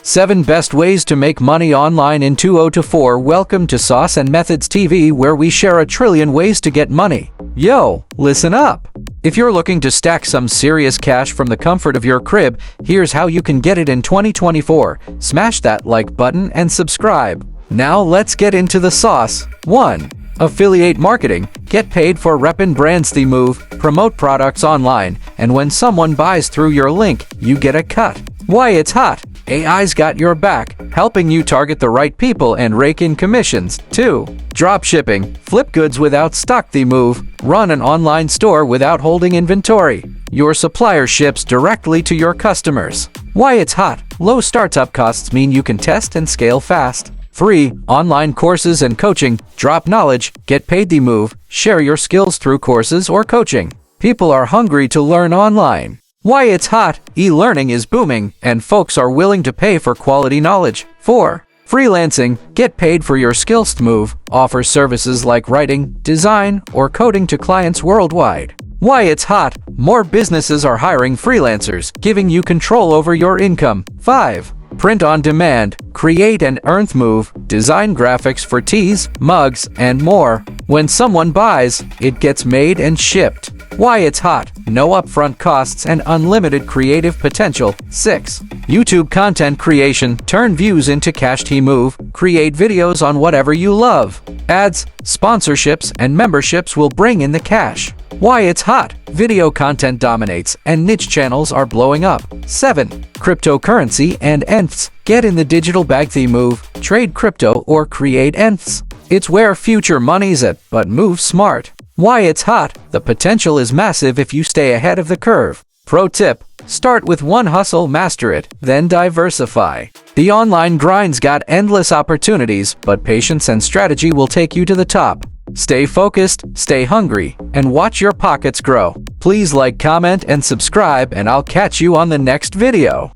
7 Best Ways to Make Money Online in 2024. Welcome to Sauce and Methods TV, where we share a trillion ways to get money. Yo, listen up! If you're looking to stack some serious cash from the comfort of your crib, here's how you can get it in 2024. Smash that like button and subscribe. Now let's get into the sauce. 1. Affiliate marketing. Get paid for reppin' brands. The move. Promote products online, and when someone buys through your link, you get a cut. Why it's hot. AI's got your back, helping you target the right people and rake in commissions. 2. Drop shipping. Flip goods without stock. The move. Run an online store without holding inventory. Your supplier ships directly to your customers. Why it's hot. Low startup costs mean you can test and scale fast. 3. Online courses and coaching. Drop knowledge. Get paid. The move. Share your skills through courses or coaching. People are hungry to learn online. Why it's hot. E-learning is booming, and folks are willing to pay for quality knowledge. 4. Freelancing. Get paid for your skills. Move. Offer services like writing, design, or coding to clients worldwide. Why it's hot. More businesses are hiring freelancers, giving you control over your income. 5. Print on demand. Create and earn. Move. Design graphics for tees, mugs, and more. When someone buys, it gets made and shipped. Why it's hot. No upfront costs and unlimited creative potential. 6. YouTube content creation. Turn views into cash. Move. Create videos on whatever you love. Ads, sponsorships, and memberships will bring in the cash. Why it's hot. Video content dominates, and niche channels are blowing up. 7. Cryptocurrency and ETFs. Get in the digital bag. Move. Trade crypto or create ETFs. It's where future money's at, but move smart. Why it's hot. The potential is massive if you stay ahead of the curve. Pro tip: start with one hustle, master it, then diversify. The online grind's got endless opportunities, but patience and strategy will take you to the top. Stay focused, stay hungry, and watch your pockets grow. Please like, comment, and subscribe, and I'll catch you on the next video.